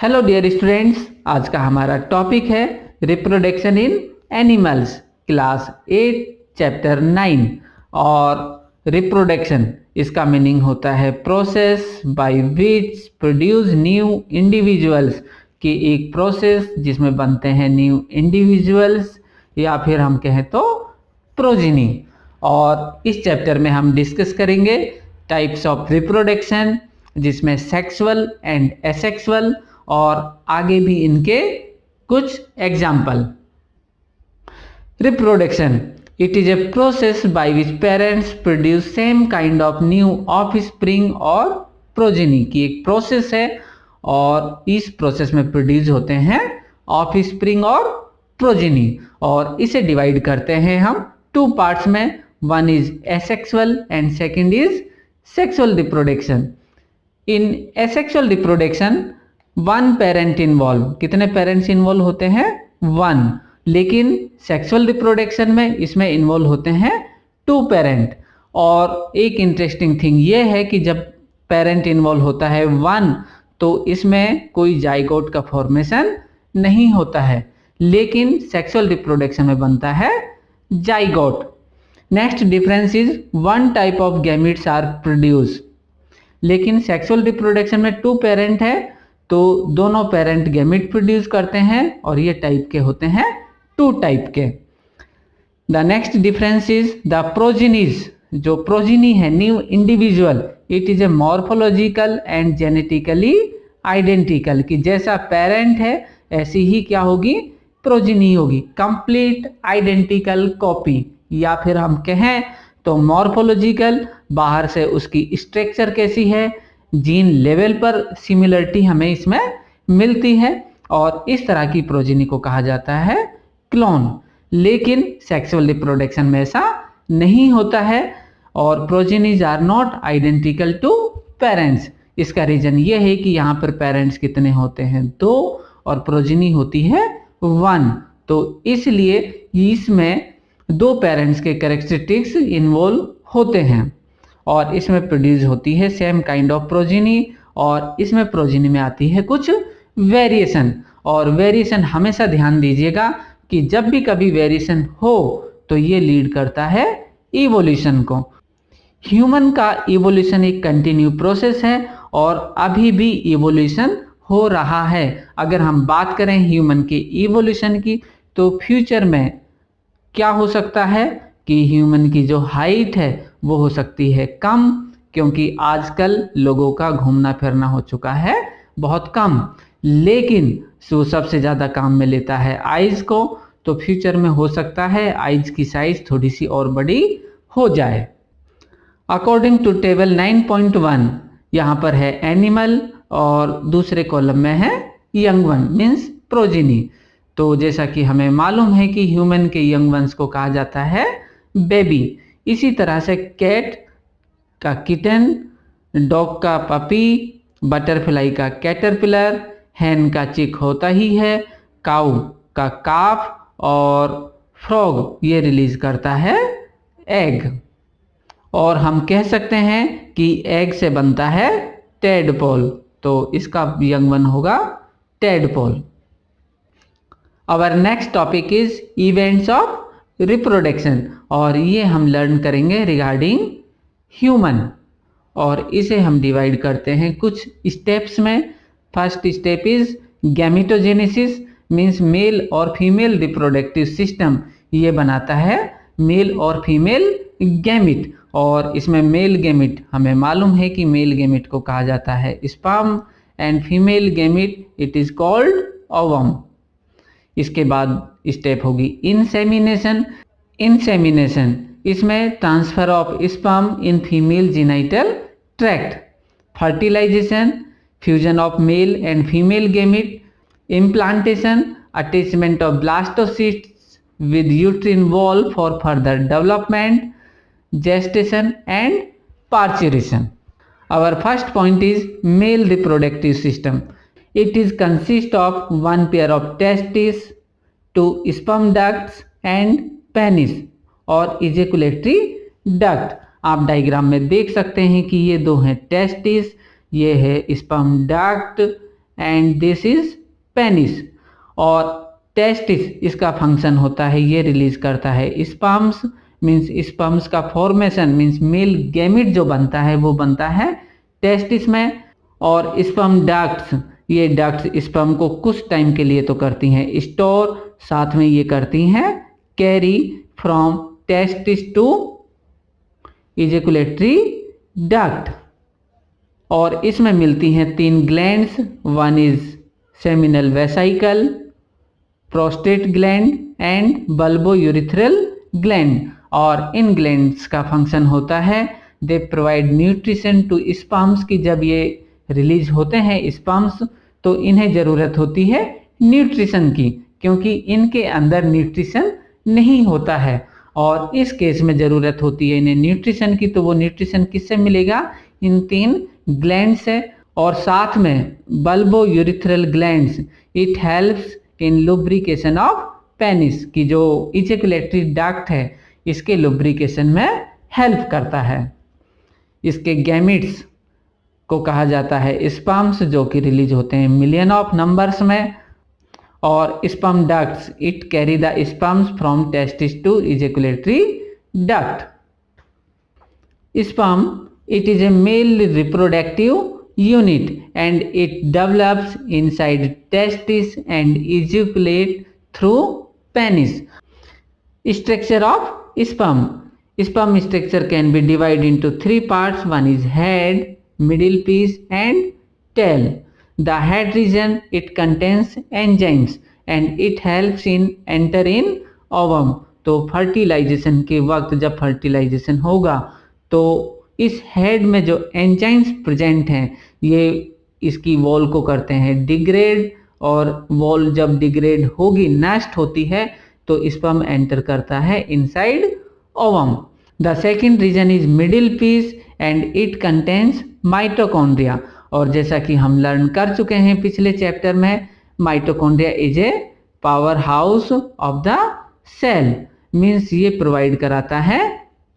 Hello dear students, आज का हमारा टॉपिक है reproduction in animals, class 8 chapter 9। और रिप्रोडक्शन इसका मीनिंग होता है process by which produce new individuals, कि एक प्रोसेस जिसमें बनते हैं न्यू इंडिविजुअल्स या फिर हम कहें तो प्रोजिनी। और इस चैप्टर में हम डिस्कस करेंगे टाइप्स ऑफ रिप्रोडक्शन, जिसमें सेक्सुअल एंड एसेक्सुअल, और आगे भी इनके कुछ example. Reproduction it is a process by which parents produce same kind of new offspring और प्रोजेनी, की एक प्रोसेस है और इस प्रोसेस में प्रोड्यूस होते हैं ऑफस्प्रिंग और प्रोजेनी। और इसे डिवाइड करते हैं हम टू पार्ट्स में, one is asexual and second is sexual reproduction. In asexual reproduction one parent involve, कितने पेरेंट्स इन्वॉल्व होते हैं? वन। लेकिन सेक्सुअल रिप्रोडक्शन में इसमें इन्वॉल्व होते हैं टू पेरेंट। और एक इंटरेस्टिंग थिंग ये है कि जब पेरेंट इन्वॉल्व होता है वन, तो इसमें कोई जाइगोट का फॉर्मेशन नहीं होता है, लेकिन सेक्सुअल रिप्रोडक्शन में बनता है zygote. Next difference is one type of gametes are produce, लेकिन सेक्सुअल रिप्रोडक्शन में टू पेरेंट है तो दोनों पेरेंट गैमीट प्रोड्यूस करते हैं और ये टाइप के होते हैं टू टाइप के। The next difference is the progenies, जो प्रोजेनी है new individual, it is A morphological and genetically identical, कि जैसा पेरेंट है ऐसी ही क्या होगी? प्रोजेनी होगी, कंप्लीट आइडेंटिकल कॉपी। या फिर हम कहें तो मॉर्फोलॉजिकल, बाहर से उसकी स्ट्रक्चर कैसी है, जीन लेवल पर सिमिलरिटी हमें इसमें मिलती है, और इस तरह की प्रोजेनी को कहा जाता है क्लोन। लेकिन सेक्सुअल रिप्रोडक्शन में ऐसा नहीं होता है और progenies are not identical to parents. इसका रीजन ये है कि यहाँ पर पेरेंट्स कितने होते हैं? दो, और प्रोजेनी होती है वन। तो इसलिए इसमें दो पेरेंट्स के कैरेक्टरिस्टिक्स इन्वॉल्व होते हैं और इसमें प्रोड्यूस होती है सेम काइंड ऑफ प्रोजेनी। और इसमें प्रोजेनी में आती है कुछ वेरिएशन, और वेरिएशन हमेशा ध्यान दीजिएगा कि जब भी कभी वेरिएशन हो तो ये लीड करता है इवोल्यूशन को। ह्यूमन का इवोल्यूशन एक कंटिन्यू प्रोसेस है और अभी भी इवोल्यूशन हो रहा है। अगर हम बात करें ह्यूमन के इवोल्यूशन की, तो फ्यूचर में क्या हो सकता है कि ह्यूमन की जो हाइट है वो हो सकती है कम, क्योंकि आजकल लोगों का घूमना फिरना हो चुका है बहुत कम। लेकिन जो सबसे ज़्यादा काम में लेता है आइज़ को, तो फ्यूचर में हो सकता है आइज़ की साइज थोड़ी सी और बड़ी हो जाए। अकॉर्डिंग टू टेबल 9.1 यहाँ पर है एनिमल और दूसरे कॉलम में है यंग वन मीन्स प्रोजेनी। तो जैसा कि हमें मालूम है कि ह्यूमन के यंग वंस को कहा जाता है बेबी। इसी तरह से कैट का किटन, डॉग का पपी, बटरफ्लाई का कैटरपिलर, हैन का चिक होता ही है, काऊ का काफ, और फ्रॉग ये रिलीज करता है एग। और हम कह सकते हैं कि एग से बनता है टेडपोल, तो इसका यंग वन होगा tadpole. Our next topic is events of reproduction, और ये हम लर्न करेंगे रिगार्डिंग ह्यूमन, और इसे हम डिवाइड करते हैं कुछ स्टेप्स में। First step is gametogenesis, means male और फीमेल रिप्रोडक्टिव सिस्टम ये बनाता है मेल और फीमेल गैमिट। और इसमें मेल गैमिट हमें मालूम है कि मेल गैमिट को कहा जाता है sperm and female gamete it is called ovum. इसके बाद स्टेप होगी इंसेमिनेशन। इंसेमिनेशन इसमें transfer of sperm in female genital tract, fertilization, fusion of male and female gamete, implantation, attachment of blastocysts with uterine wall for further development, gestation and parturition. Our first point is male reproductive system. It is consist of one pair of testes, two sperm ducts and penis और ejaculatory duct। आप diagram में देख सकते हैं कि ये दो हैं टेस्टिस, ये है sperm duct and this is penis. और टेस्टिस इसका फंक्शन होता है, ये रिलीज करता है स्पर्म्स, मीन्स स्पर्म्स का फॉर्मेशन मीन्स मेल गैमिट जो बनता है वो बनता है टेस्टिस में। और स्पर्म डक्ट्स, ये डक्ट्स स्पर्म को कुछ टाइम के लिए तो करती हैं स्टोर, साथ में ये करती हैं carry from testis to ejaculatory duct. और इसमें मिलती हैं 3 glands, one is seminal vesicle, prostate gland and bulbourethral gland. और इन ग्लैंड्स का फंक्शन होता है they provide nutrition to sperms, की जब ये रिलीज होते हैं स्पर्म्स तो इन्हें ज़रूरत होती है न्यूट्रिशन की, क्योंकि इनके अंदर न्यूट्रिशन नहीं होता है और इस केस में ज़रूरत होती है इन्हें न्यूट्रिशन की। तो वो न्यूट्रिशन किससे मिलेगा? इन 3 ग्लैंड से। और साथ में bulbourethral glands, it helps in lubrication of penis, की जो इजैकुलेटरी डक्ट है इसके लुब्रिकेशन में हेल्प करता है। इसके गैमिट्स को कहा जाता है स्पर्म्स, जो कि रिलीज होते हैं मिलियन ऑफ नंबर्स में। और sperm ducts, it carry the sperms from testis to ejaculatory duct. Sperm, it is a male reproductive unit and it develops inside testis and ejaculate through penis. Structure of sperm. Sperm structure can be divided into 3 parts. One is head, middle piece and tail. The head region, it contains enzymes and it helps in enter in ovum. तो fertilisation के वक्त जब fertilisation होगा तो इस head में जो enzymes present हैं ये इसकी वॉल को करते हैं डिग्रेड, और वॉल जब डिग्रेड होगी नष्ट होती है तो स्पर्म एंटर करता है inside ovum. The second reason is middle piece and it contains mitochondria. और जैसा कि हम लर्न कर चुके हैं पिछले चैप्टर में, mitochondria is a power house of the cell, means ये प्रोवाइड कराता है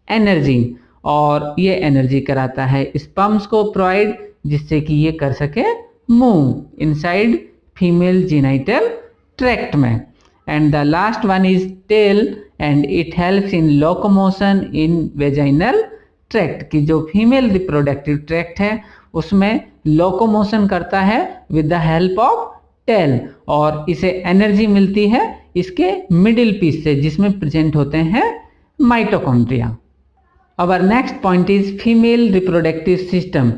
एनर्जी, और ये एनर्जी कराता है स्पर्म्स को प्रोवाइड, जिससे कि ये कर सके move inside female genital tract में। And the last one is tail and it helps in locomotion in vaginal tract, की जो फीमेल रिप्रोडक्टिव ट्रैक्ट है उसमें लोकोमोशन करता है with the help of tail, और इसे एनर्जी मिलती है इसके मिडिल पीस से जिसमें प्रेजेंट होते हैं mitochondria. Our next point is female reproductive system.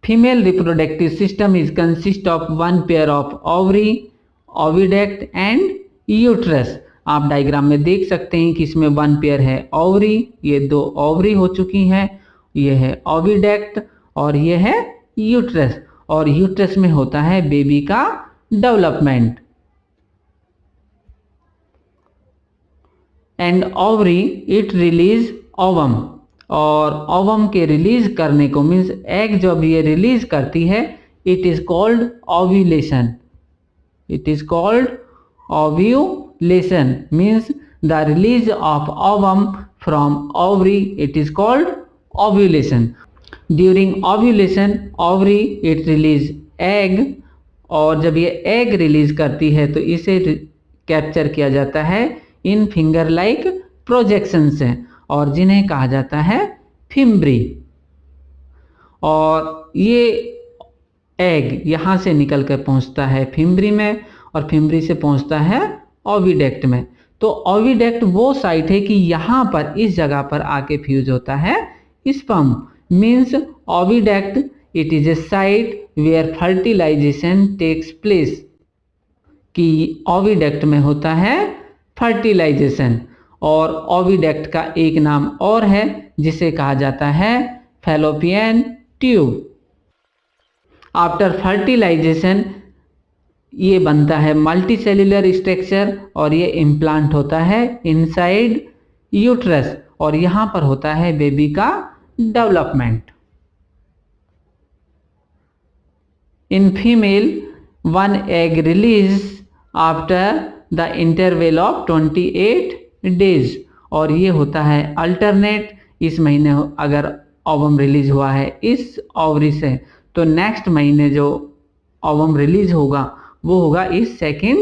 Female reproductive system is consist of one pair of ovary, oviduct and uterus. आप डायग्राम में देख सकते हैं कि इसमें 1 पेयर है ओवरी, ये 2 ओवरी हो चुकी हैं, ये है ओविडक्ट और ये है यूट्रस, और यूट्रस में होता है बेबी का development. And ovary it release ovum, और ओवम के रिलीज करने को मीन्स एग जब ये रिलीज करती है it is called ovulation. It is called ovulation means the release of ovum from ovary, it is called ovulation. During ovulation ovary it release egg, और जब ये एग रिलीज करती है तो इसे कैप्चर किया जाता है इन फिंगर लाइक प्रोजेक्शन से, और जिन्हें कहा जाता है फिम्ब्री। और ये एग यहाँ से निकल कर पहुँचता है फिम्ब्री में, और फिम्ब्री से पहुँचता है ओविडक्ट में। तो ओविडक्ट वो साइट है कि यहाँ पर इस जगह पर आके फ्यूज होता है sperm, means oviduct it is a site where fertilization takes place, कि ओविडक्ट में होता है फर्टिलाइजेशन। और ओविडक्ट का एक नाम और है जिसे कहा जाता है फैलोपियन ट्यूब। आफ्टर फर्टिलाइजेशन ये बनता है मल्टीसेल्युलर स्ट्रक्चर, और ये इम्प्लांट होता है इनसाइड यूट्रस, और यहाँ पर होता है बेबी का development. In female 1 egg release after the interval of 28 days, और ये होता है अल्टरनेट। इस महीने अगर ओवम रिलीज हुआ है इस ओवरी से तो नेक्स्ट महीने जो ओवम रिलीज होगा वो होगा इस सेकेंड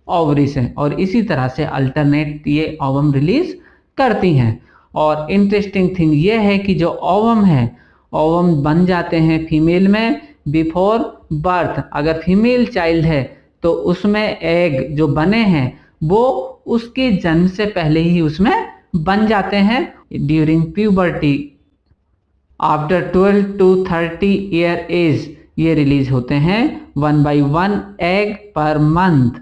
ओवरी से, और इसी तरह से अल्टरनेट ये ओवम रिलीज करती हैं। और इंटरेस्टिंग थिंग ये है कि जो ओवम है, ओवम बन जाते हैं फीमेल में बिफोर बर्थ। अगर फीमेल चाइल्ड है तो उसमें एग जो बने हैं वो उसके जन्म से पहले ही उसमें बन जाते हैं। During puberty after 12 to 30 year age ये रिलीज होते हैं 1 by 1 एग पर मंथ।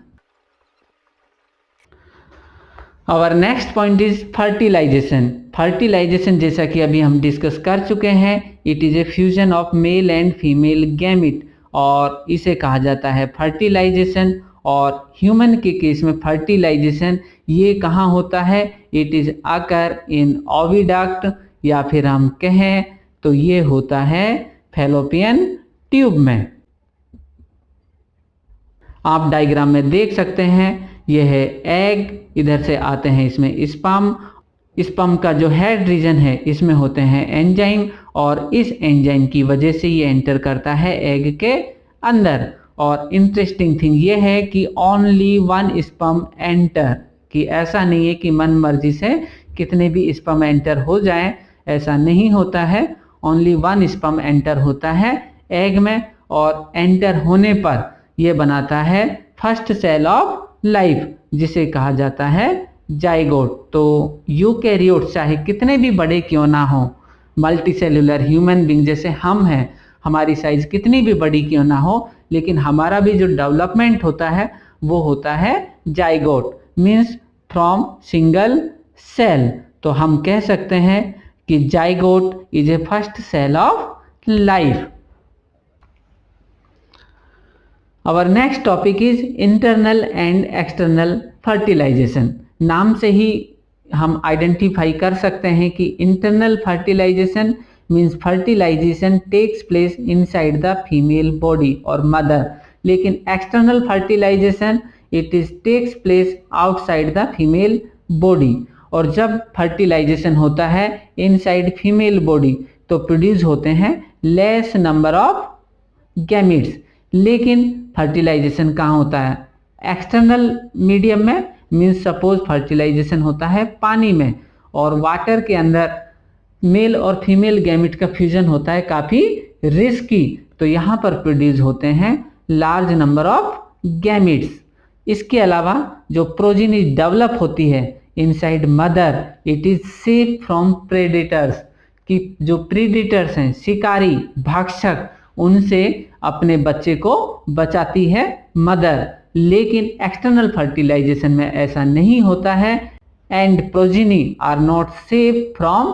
और next point is fertilization. Fertilization जैसा कि अभी हम डिस्कस कर चुके हैं, it is a fusion of male and female gamete, और इसे कहा जाता है फर्टिलाइजेशन। और ह्यूमन के केस में फर्टिलाइजेशन ये कहाँ होता है? It is occur in oviduct, या फिर हम कहें तो ये होता है फैलोपियन ट्यूब में। आप डायग्राम में देख सकते हैं, यह है एग, इधर से आते हैं इसमें स्पर्म। स्पर्म का जो हेड रीजन है इसमें होते हैं एंजाइम, और इस एंजाइम की वजह से ये एंटर करता है एग के अंदर। और इंटरेस्टिंग थिंग ये है कि ओनली 1 स्पर्म एंटर, कि ऐसा नहीं है कि मन मर्जी से कितने भी स्पर्म एंटर हो जाएं, ऐसा नहीं होता है। ओनली 1 स्पर्म एंटर होता है एग में, और एंटर होने पर यह बनाता है फर्स्ट सेल ऑफ लाइफ, जिसे कहा जाता है जाइगोट। तो यूकैरियोट चाहे कितने भी बड़े क्यों ना हो, मल्टी सेलुलर ह्यूमन बींग जैसे हम हैं, हमारी साइज कितनी भी बड़ी क्यों ना हो, लेकिन हमारा भी जो डेवलपमेंट होता है वो होता है zygote, means from single cell. तो हम कह सकते हैं कि zygote is a first cell of life. Our next topic is internal and external fertilization। नाम से ही हम आइडेंटिफाई कर सकते हैं कि internal fertilization means fertilization takes place inside the female body और मदर, लेकिन external fertilization it is takes place outside the female body. और जब फर्टिलाइजेशन होता है इनसाइड फीमेल बॉडी तो प्रोड्यूस होते हैं लेस नंबर ऑफ गैमिट्स। लेकिन फर्टिलाइजेशन कहाँ होता है? एक्सटर्नल मीडियम में, मीन्स सपोज फर्टिलाइजेशन होता है पानी में, और वाटर के अंदर मेल और फीमेल गैमिट का फ्यूजन होता है काफ़ी रिस्की, तो यहाँ पर प्रोड्यूस होते हैं लार्ज नंबर ऑफ गैमिट्स। इसके अलावा जो प्रोजेनी डेवलप होती है inside mother, it is safe from predators, कि जो प्रेडेटर्स हैं, शिकारी, भक्षक, उनसे अपने बच्चे को बचाती है मदर। लेकिन एक्सटर्नल फर्टिलाइजेशन में ऐसा नहीं होता है, and progeny are not safe from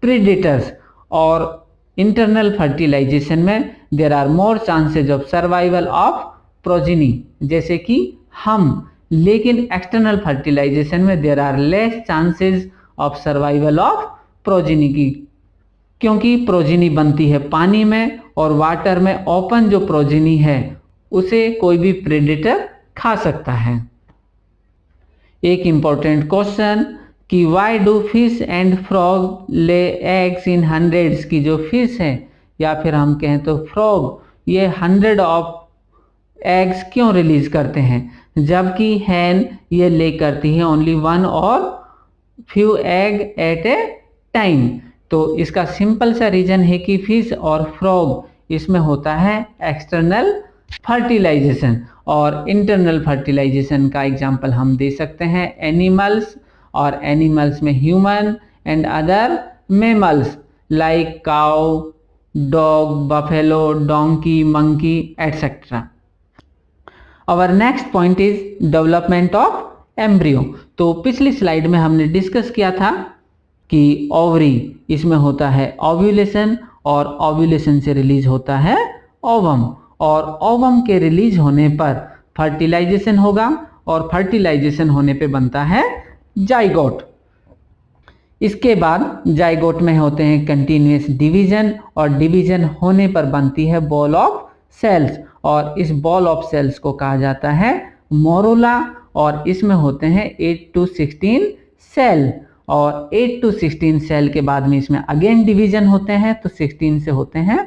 predators. और इंटरनल फर्टिलाइजेशन में there are more chances of survival of progeny, जैसे कि हम। लेकिन एक्सटर्नल फर्टिलाइजेशन में there are less chances of survival of progeny की, क्योंकि प्रोजेनी बनती है पानी में, और वाटर में ओपन जो प्रोजेनी है उसे कोई भी प्रेडेटर खा सकता है। एक इंपॉर्टेंट क्वेश्चन कि why do fish and frog lay eggs in hundreds, की जो फिश है या फिर हम कहें तो फ्रॉग, ये 100 ऑफ एग्स क्यों रिलीज करते हैं, जबकि हैन ये ले करती है ओनली 1 और few egg at a time. तो इसका सिंपल सा रीजन है कि फिश और फ्रॉग इसमें होता है एक्सटर्नल फर्टिलाइजेशन, और इंटरनल फर्टिलाइजेशन का एग्जांपल हम दे सकते हैं एनिमल्स, और एनिमल्स में human and other mammals like cow, dog, buffalo, donkey, monkey etcetera. और next point is development of embryo. तो पिछली स्लाइड में हमने डिस्कस किया था कि ओवरी, इसमें होता है ओव्यूलेशन, और ओव्यूलेशन से रिलीज होता है ओवम, और ओवम के रिलीज होने पर फर्टिलाइजेशन होगा, और फर्टिलाइजेशन होने पे बनता है जाइगोट। इसके बाद जाइगोट में होते हैं कंटिन्यूअस डिवीजन, और डिवीजन होने पर बनती है बॉल ऑफ सेल्स, और इस बॉल ऑफ सेल्स को कहा जाता है मोरोला, और इसमें होते हैं 8 to 16 सेल, और 8 to 16 सेल के बाद में इसमें अगेन डिवीजन होते हैं, तो 16 से होते हैं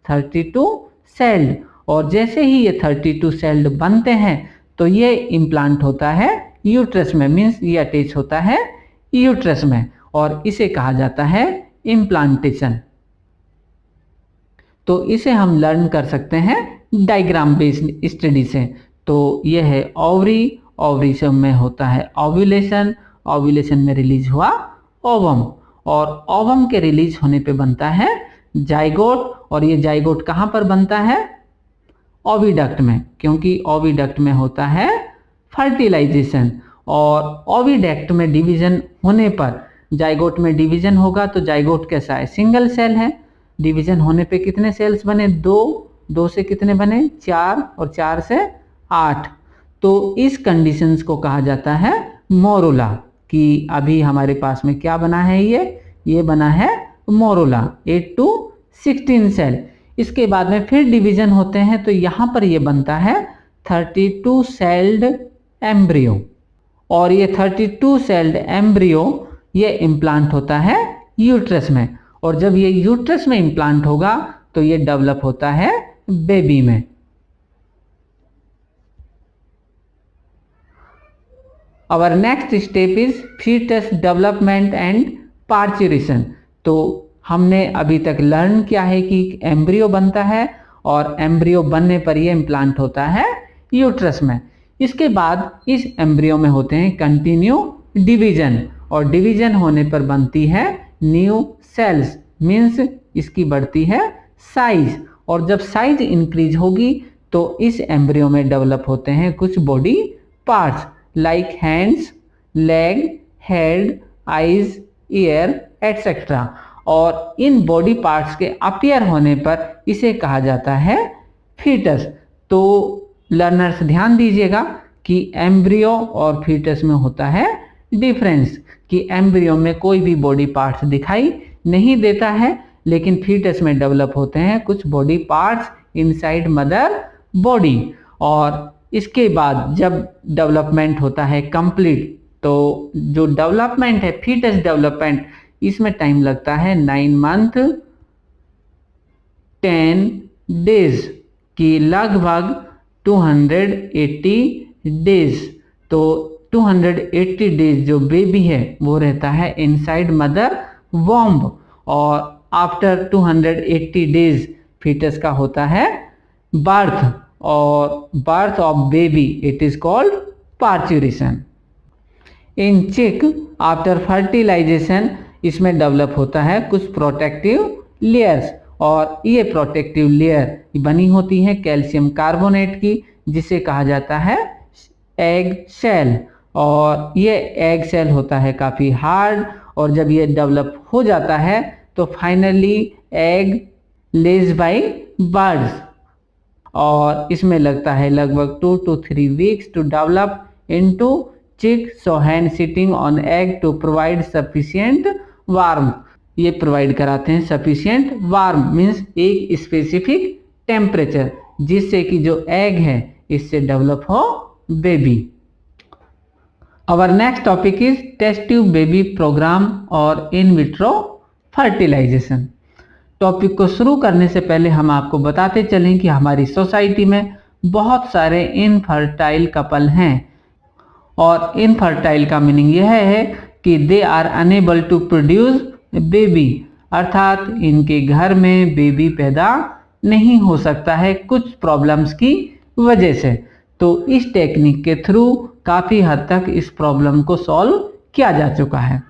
32 सेल, और जैसे ही ये 32 सेल्ड बनते हैं तो ये इम्प्लांट होता है यूट्रस में, मीन्स ये अटैच होता है यूट्रस में, और इसे कहा जाता है इम्प्लांटेशन। तो इसे हम लर्न कर सकते हैं डायग्राम बेस्ड स्टडी से। तो यह है ओवरी, ओवरी से में होता है ओव्यूलेशन, ओव्यूलेशन में रिलीज हुआ ओवम, और ओवम के रिलीज होने पे बनता है जाइगोट, और ये जाइगोट कहाँ पर बनता है? ओविडक्ट में, क्योंकि ओविडक्ट में होता है फर्टिलाइजेशन। और ओविडक्ट में डिवीजन होने पर जाइगोट में डिवीजन होगा, तो जाइगोट कैसा है? सिंगल सेल है। डिवीजन होने पे कितने सेल्स बने? 2 से कितने बने? 4, और 4 से 8। तो इस कंडीशंस को कहा जाता है मोरुला, कि अभी हमारे पास में क्या बना है? ये बना है मोरुला, 8 to 16 सेल। इसके बाद में फिर डिवीजन होते हैं, तो यहाँ पर ये बनता है 32 सेल्ड एम्ब्रियो, और ये 32 सेल्ड एम्ब्रियो ये इम्प्लांट होता है यूट्रस में, और जब ये यूट्रस में इम्प्लांट होगा तो ये डेवलप होता है बेबी में। Our next step is fetus development and parturition। तो हमने अभी तक लर्न किया है कि एम्ब्रियो बनता है, और एम्ब्रियो बनने पर ये इम्प्लांट होता है यूट्रस में। इसके बाद इस एम्ब्रियो में होते हैं कंटिन्यू डिवीजन, और डिवीजन होने पर बनती है न्यू सेल्स, मीन्स इसकी बढ़ती है साइज, और जब साइज इंक्रीज होगी तो इस एम्ब्रियो में डेवलप होते हैं कुछ body parts like hands, leg, head, eyes, year etcetera, और इन बॉडी पार्ट्स के अपीयर होने पर इसे कहा जाता है फीटस। तो लर्नर्स ध्यान दीजिएगा कि एम्ब्रियो और फीटस में होता है डिफरेंस, कि एम्ब्रियो में कोई भी बॉडी पार्ट्स दिखाई नहीं देता है, लेकिन फीटस में डेवलप होते हैं कुछ body parts inside mother body. और इसके बाद जब डेवलपमेंट होता है कंप्लीट, तो जो डेवलपमेंट है फीटस डेवलपमेंट, इसमें टाइम लगता है 9 मंथ 10 डेज की लगभग 280 डेज। तो 280 डेज जो बेबी है वो रहता है इनसाइड मदर वॉम्ब, और आफ्टर 280 डेज फीटस का होता है बर्थ, और birth of baby it is called parturition. In chick after fertilisation इसमें डेवलप होता है कुछ प्रोटेक्टिव लेयर्स, और ये प्रोटेक्टिव लेयर बनी होती है कैल्शियम कार्बोनेट की, जिसे कहा जाता है एग सेल। और ये एग सेल होता है काफ़ी हार्ड, और जब ये डेवलप हो जाता है तो finally egg lays by birds, और इसमें लगता है लगभग 2 to 3 weeks to develop into chick. So hen sitting on egg to provide sufficient warm, ये प्रोवाइड कराते हैं सफिशिएंट वार्म, मीन्स एक स्पेसिफिक टेम्परेचर, जिससे कि जो एग है इससे डेवलप हो baby. Our next topic is test tube baby programme और इन विट्रो फर्टिलाइजेशन। टॉपिक को शुरू करने से पहले हम आपको बताते चलें कि हमारी सोसाइटी में बहुत सारे इनफर्टाइल कपल हैं, और इनफर्टाइल का मीनिंग यह है कि they are unable to produce baby, अर्थात इनके घर में बेबी पैदा नहीं हो सकता है कुछ प्रॉब्लम्स की वजह से। तो इस टेक्निक के थ्रू काफ़ी हद तक इस प्रॉब्लम को सॉल्व किया जा चुका है।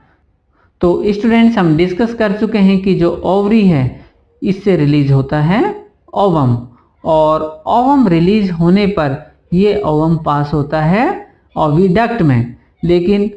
तो स्टूडेंट्स हम डिस्कस कर चुके हैं कि जो ओवरी है इससे रिलीज होता है ओवम, और ओवम रिलीज होने पर ये ओवम पास होता है ओविडक्ट में, लेकिन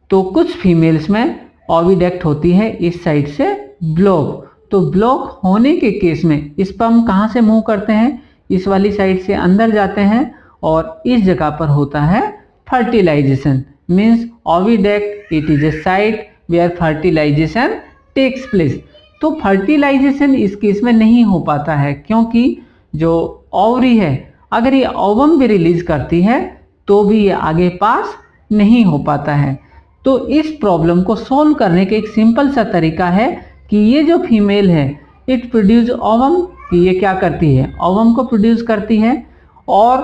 तो कुछ फीमेल्स में ओविडक्ट होती है इस साइड से ब्लॉक। तो ब्लॉक होने के केस में स्पर्म कहाँ से मूव करते हैं? इस वाली साइड से अंदर जाते हैं, और इस जगह पर होता है fertilization, means oviduct it is a site where fertilization takes place. तो फर्टिलाइजेशन इस केस में नहीं हो पाता है, क्योंकि जो ओवरी है अगर ये ओवम भी रिलीज करती है तो भी ये आगे पास नहीं हो पाता है। तो इस प्रॉब्लम को सॉल्व करने का एक सिंपल सा तरीका है कि ये जो फीमेल है इट प्रोड्यूस ओवम कि ये क्या करती है, ओवम को प्रोड्यूस करती है और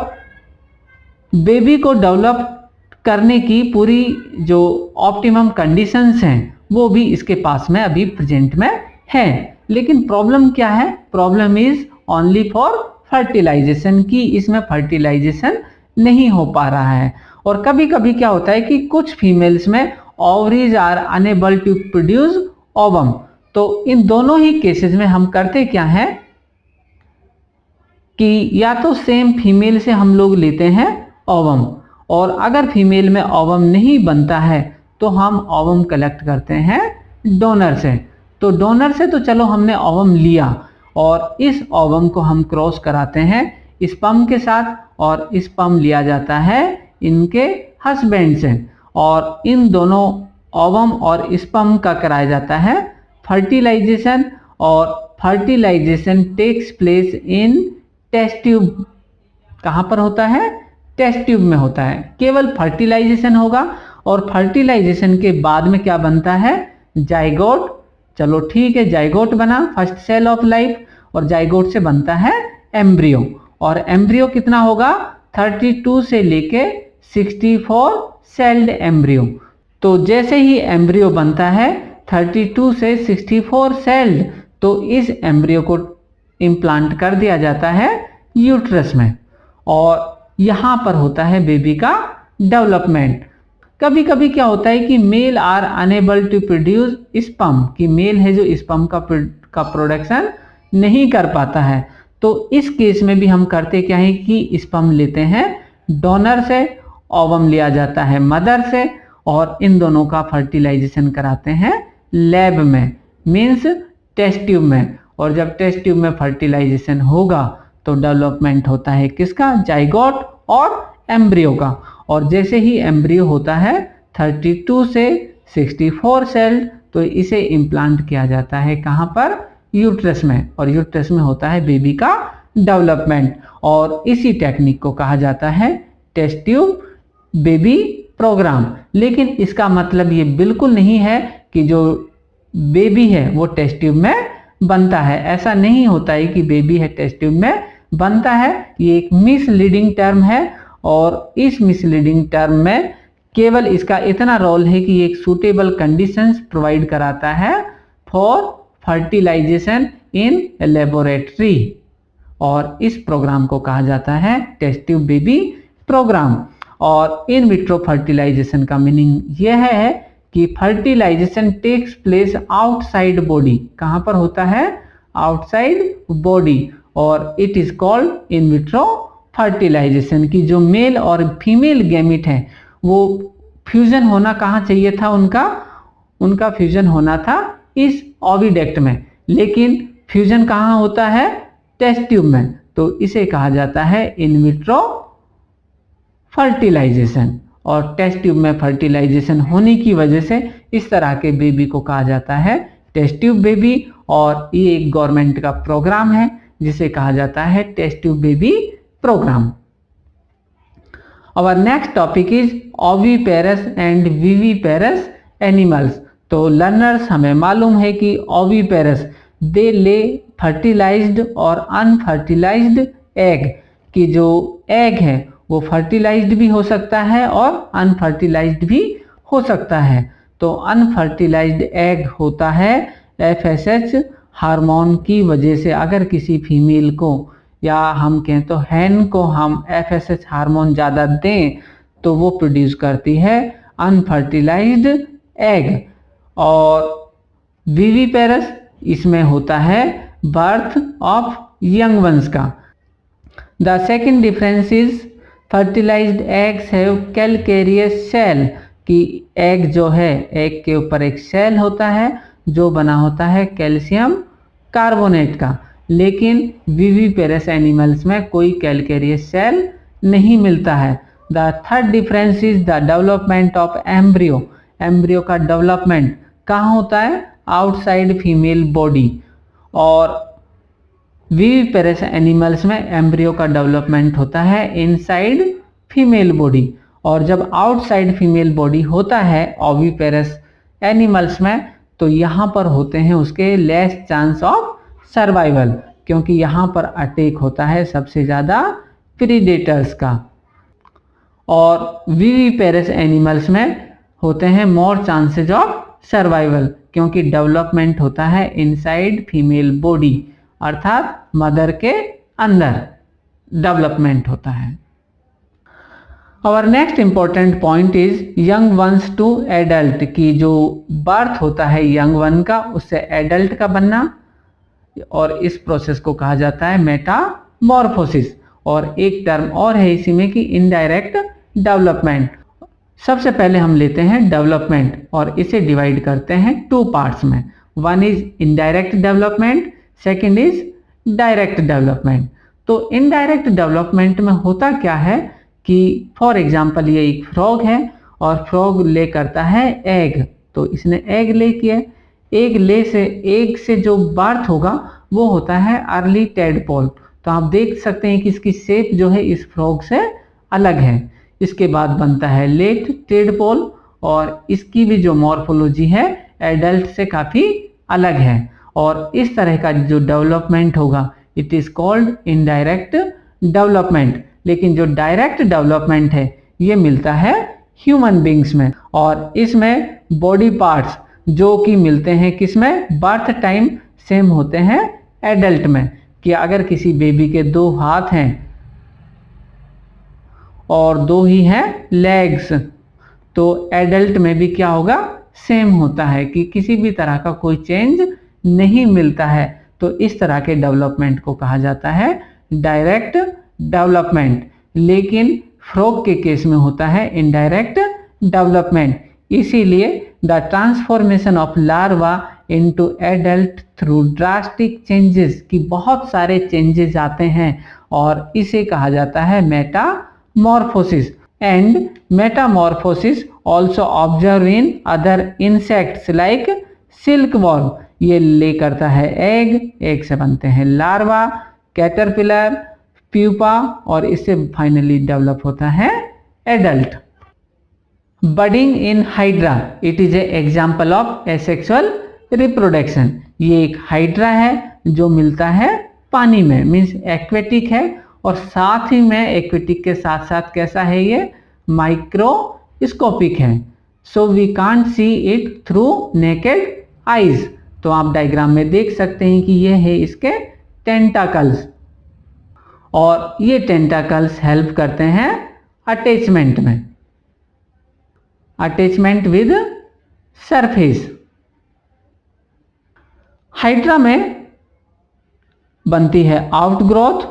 बेबी को डेवलप करने की पूरी जो ऑप्टिमम कंडीशंस हैं वो भी इसके पास में अभी प्रेजेंट में है। लेकिन प्रॉब्लम क्या है, problem is only for fertilization, की इसमें फर्टिलाइजेशन नहीं हो पा रहा है। और कभी कभी क्या होता है कि कुछ फीमेल्स में ovaries are unable to produce ovum. तो इन दोनों ही केसेस में हम करते क्या है कि या तो सेम फीमेल से हम लोग लेते हैं ओवम, और अगर फीमेल में ओवम नहीं बनता है तो हम ओवम कलेक्ट करते हैं डोनर से। तो डोनर से तो चलो हमने ओवम लिया और इस ओवम को हम क्रॉस कराते हैं स्पर्म के साथ, और स्पर्म लिया जाता है इनके हस्बैंड से, और इन दोनों ओवम और स्पर्म का कराया जाता है फर्टिलाइजेशन। और fertilization takes place in test tube. कहाँ पर होता है, टेस्ट ट्यूब में होता है। केवल फर्टिलाइजेशन होगा और फर्टिलाइजेशन के बाद में क्या बनता है, जाइगोट। चलो ठीक है, जाइगोट बना, फर्स्ट सेल ऑफ लाइफ, और जाइगोट से बनता है एम्ब्रियो। और एम्ब्रियो कितना होगा, 32 से लेके 64 सेल्ड एम्ब्रियो। तो जैसे ही एम्ब्रियो बनता है 32 से 64 सेल्ड, तो इस एम्ब्रियो को इम्प्लांट कर दिया जाता है यूट्रस में, और यहाँ पर होता है बेबी का डेवलपमेंट। कभी कभी क्या होता है कि male are unable to produce sperm, कि मेल है जो स्पर्म का प्रोडक्शन नहीं कर पाता है। तो इस केस में भी हम करते क्या है कि स्पर्म लेते हैं डोनर से, ओवम लिया जाता है मदर से, और इन दोनों का फर्टिलाइजेशन कराते हैं लैब में, मीन्स टेस्ट ट्यूब में। और जब टेस्ट ट्यूब में फर्टिलाइजेशन होगा तो डेवलपमेंट होता है किसका, जाइगोट और एम्ब्रियो का। और जैसे ही एम्ब्रियो होता है 32 से 64 सेल, तो इसे इम्प्लांट किया जाता है कहाँ पर, यूट्रस में, और यूट्रस में होता है बेबी का डेवलपमेंट। और इसी टेक्निक को कहा जाता है टेस्ट ट्यूब बेबी प्रोग्राम। लेकिन इसका मतलब ये बिल्कुल नहीं है कि जो बेबी है वो टेस्ट ट्यूब में बनता है। ऐसा नहीं होता है कि बेबी है टेस्ट ट्यूब में बनता है, ये एक मिसलीडिंग टर्म है। और इस मिसलीडिंग टर्म में केवल इसका इतना रोल है कि एक सूटेबल कंडीशंस प्रोवाइड कराता है फॉर फर्टिलाइजेशन इन लेबोरेटरी, और इस प्रोग्राम को कहा जाता है टेस्ट ट्यूब बेबी प्रोग्राम। और इन विट्रो फर्टिलाइजेशन का मीनिंग यह है कि fertilization takes place outside body. कहाँ पर होता है, आउटसाइड बॉडी, और it is called in vitro fertilization. की जो मेल और फीमेल गैमिट है वो फ्यूजन होना कहाँ चाहिए था, उनका फ्यूजन होना था इस ओविडक्ट में, लेकिन फ्यूजन कहाँ होता है, टेस्ट ट्यूब में। तो इसे कहा जाता है इन विट्रो फर्टिलाइजेशन। और टेस्ट ट्यूब में फर्टिलाइजेशन होने की वजह से इस तरह के बेबी को कहा जाता है टेस्ट ट्यूब बेबी। और ये एक गवर्नमेंट का प्रोग्राम है जिसे कहा जाता है test tube baby program. Our next topic is oviparous and viviparous animals. तो लर्नर्स, हमें मालूम है कि ओविपेरस दे ले फर्टिलाइज्ड और अनफर्टिलाइज्ड एग, कि जो एग है वो फर्टिलाइज्ड भी हो सकता है और अनफर्टिलाइज्ड भी हो सकता है। तो अनफर्टिलाइज्ड एग होता है FSH हार्मोन की वजह से। अगर किसी फीमेल को या हम कहें तो हैन को हम FSH हार्मोन ज़्यादा दें तो वो प्रोड्यूस करती है अनफर्टिलाइज्ड एग। और विविपेरस, इसमें होता है बर्थ ऑफ यंग वंस का। The second difference is fertilized eggs have calcareous shell, कि एग जो है, एग के ऊपर एक सेल होता है जो बना होता है कैल्शियम कार्बोनेट का। लेकिन विविपेरस एनिमल्स में कोई कैलकेरियस सेल नहीं मिलता है। The third difference is the development of embryo. Embryo का डेवलपमेंट कहाँ होता है, आउटसाइड फीमेल बॉडी। और विविपेरस एनिमल्स में एम्ब्रियो का डेवलपमेंट होता है इनसाइड फीमेल बॉडी। और जब आउटसाइड फीमेल बॉडी होता है ओविपेरस एनिमल्स में, तो यहाँ पर होते हैं उसके लेस चांस ऑफ सर्वाइवल, क्योंकि यहाँ पर अटैक होता है सबसे ज़्यादा प्रीडेटर्स का। और विविपेरस एनिमल्स में होते हैं मोर चांसेस ऑफ सर्वाइवल, क्योंकि डेवलपमेंट होता है इनसाइड फीमेल बॉडी, अर्थात मदर के अंदर डेवलपमेंट होता है। और next important point is young ones to adult, की जो बर्थ होता है यंग वन का उससे एडल्ट का बनना, और इस प्रोसेस को कहा जाता है मेटामॉर्फोसिस। और एक टर्म और है इसी में कि इनडायरेक्ट डेवलपमेंट। सबसे पहले हम लेते हैं डेवलपमेंट और इसे डिवाइड करते हैं टू पार्ट्स में। One is indirect development, second is direct development. तो इनडायरेक्ट डेवलपमेंट में होता क्या है कि फॉर एग्जांपल ये एक फ्रॉग है और फ्रॉग ले करता है एग, तो इसने एग ले किया, एग से जो बर्थ होगा वो होता है अर्ली टेडपोल। तो आप देख सकते हैं कि इसकी शेप जो है इस फ्रॉग से अलग है। इसके बाद बनता है लेट टेडपोल और इसकी भी जो मॉर्फोलॉजी है एडल्ट से काफ़ी अलग है। और इस तरह का जो डेवलपमेंट होगा it is called indirect development. लेकिन जो डायरेक्ट डेवलपमेंट है ये मिलता है ह्यूमन बींग्स में, और इसमें बॉडी पार्ट्स जो कि मिलते हैं किसमें, बर्थ टाइम सेम होते हैं एडल्ट में। कि अगर किसी बेबी के 2 हाथ हैं और 2 ही हैं लेग्स, तो एडल्ट में भी क्या होगा, सेम होता है कि किसी भी तरह का कोई चेंज नहीं मिलता है। तो इस तरह के डेवलपमेंट को कहा जाता है डायरेक्ट डेवलपमेंट। लेकिन फ्रॉग के केस में होता है इनडायरेक्ट डेवलपमेंट। इसीलिए the transformation of larva into adult through drastic changes, की बहुत सारे चेंजेस आते हैं और इसे कहा जाता है Metamorphosis. And Metamorphosis also observe in other insects like silk worm. ये ले करता है एग से बनते हैं लार्वा, कैटरपिलर, प्यूपा, और इससे फाइनली डेवलप होता है adult. Budding in hydra, it is a example of asexual reproduction. ये एक हाइड्रा है जो मिलता है पानी में, मीन्स एक्वेटिक है, और साथ ही में एक्वेटिक के साथ साथ कैसा है, ये माइक्रोस्कोपिक है। So we can't see it through naked eyes. तो आप डायग्राम में देख सकते हैं कि ये है इसके टेंटाकल्स, और ये टेंटाकल्स हेल्प करते हैं अटैचमेंट में, अटैचमेंट विद सरफेस। हाइड्रा में बनती है आउटग्रोथ।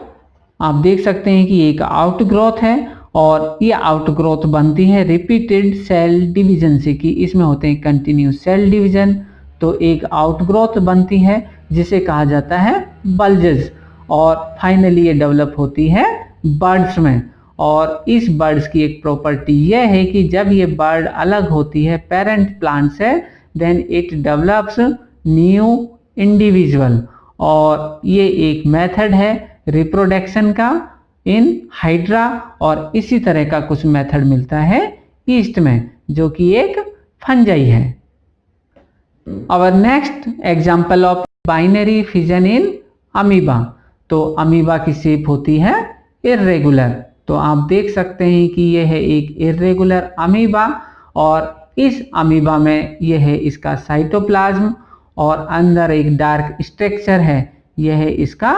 आप देख सकते हैं कि एक आउटग्रोथ है, और ये आउटग्रोथ बनती है रिपीटेड सेल डिवीजन से, कि इसमें होते हैं कंटिन्यूस सेल डिवीजन। तो एक आउटग्रोथ बनती है जिसे कहा जाता है बल्जेस, और फाइनली ये डेवलप होती है बर्ड्स में। और इस बर्ड्स की एक प्रॉपर्टी यह है कि जब ये बर्ड अलग होती है पेरेंट प्लांट से, then it develops new individual. और ये एक मेथड है रिप्रोडक्शन का इन हाइड्रा, और इसी तरह का कुछ मेथड मिलता है ईस्ट में जो कि एक फंजाई है। Our next example of binary fission in amoeba. तो अमीबा की शेप होती है इर्रेगुलर। तो आप देख सकते हैं कि यह है एक इर्रेगुलर अमीबा, और इस अमीबा में यह है इसका साइटोप्लाज्म, और अंदर एक डार्क स्ट्रक्चर है, यह है इसका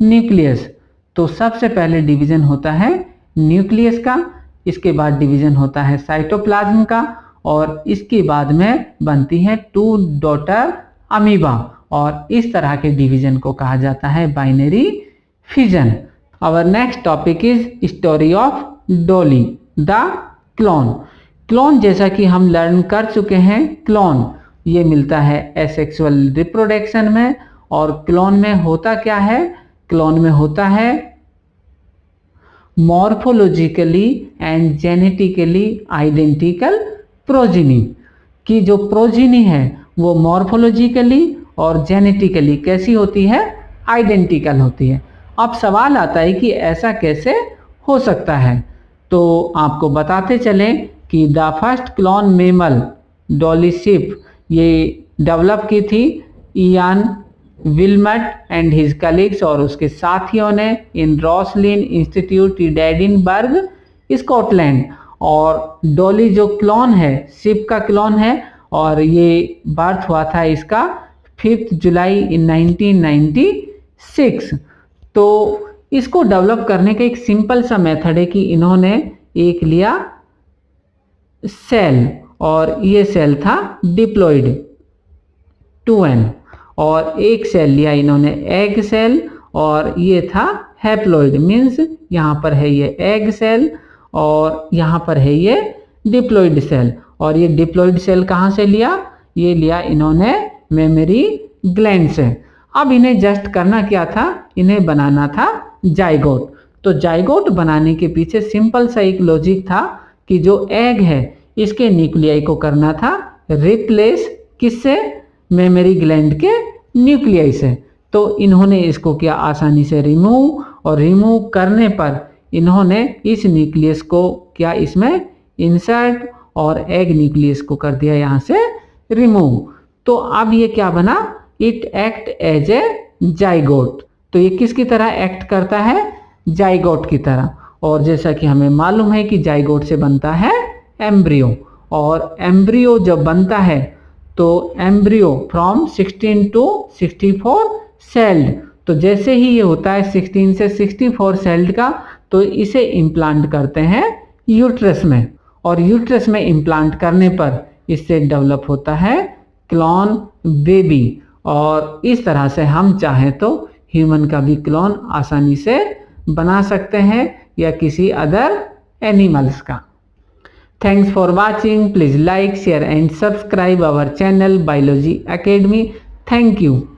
न्यूक्लियस। तो सबसे पहले डिवीजन होता है न्यूक्लियस का, इसके बाद डिवीजन होता है साइटोप्लाज्म का, और इसके बाद में बनती है 2 डॉटर अमीबा, और इस तरह के डिवीजन को कहा जाता है binary fission. Our next topic is story of Dolly the clone. Clone जैसा कि हम लर्न कर चुके हैं, क्लोन ये मिलता है एसेक्सुअल रिप्रोडक्शन में। और क्लोन में होता क्या है, क्लोन में होता है morphologically and genetically identical progeny, की जो प्रोजिनी है वो मॉर्फोलॉजिकली और जेनेटिकली कैसी होती है, आइडेंटिकल होती है। अब सवाल आता है कि ऐसा कैसे हो सकता है। तो आपको बताते चलें कि the first clone mammal Dolly ship ये डेवलप की थी इयान विल्मट एंड हिज कलीग्स और उसके साथियों ने इन रॉसलिन इंस्टीट्यूट एडिनबर्ग स्कॉटलैंड। और डॉली जो क्लोन है, शिप का क्लोन है, और ये बर्थ हुआ था इसका 5 जुलाई इन 1996। तो इसको डेवलप करने का एक सिंपल सा मेथड है कि इन्होंने एक लिया सेल, और ये सेल था डिप्लॉयड 2n, और एक सेल लिया इन्होंने एग सेल, और ये था हैप्लॉइड, मीन्स यहाँ पर है ये एग सेल और यहाँ पर है ये डिप्लॉयड सेल। और ये डिप्लॉयड सेल कहाँ से लिया? ये लिया इन्होंने मेमोरी ग्लैंड से। अब इन्हें जस्ट करना क्या था? इन्हें बनाना था जाइगोट। तो जाइगोट बनाने के पीछे सिंपल सा एक लॉजिक था कि जो एग है इसके न्यूक्लियाई को करना था रिप्लेस, किससे? मेमोरी ग्लैंड के न्यूक्लियाई से। तो इन्होंने इसको किया आसानी से रिमूव, और रिमूव करने पर इन्होंने इस न्यूक्लियस को क्या इसमें इंसर्ट, और एग न्यूक्लियस को कर दिया यहाँ से रिमूव। तो अब ये क्या बना? It act as a zygote. तो ये किसकी तरह एक्ट करता है? जाइगोट की तरह। और जैसा कि हमें मालूम है कि जाइगोट से बनता है एम्ब्रियो, और एम्ब्रियो जब बनता है तो एम्ब्रियो फ्रॉम 16 to 64 सेल्ड। तो जैसे ही ये होता है 16 से 64 सेल्ड का, तो इसे इम्प्लांट करते हैं यूट्रस में, और यूट्रस में इम्प्लांट करने पर इससे डेवलप होता है क्लोन बेबी। और इस तरह से हम चाहें तो ह्यूमन का भी क्लोन आसानी से बना सकते हैं, या किसी अदर एनिमल्स का। Thanks for watching. Please like, share and subscribe our channel Biology Academy. Thank you.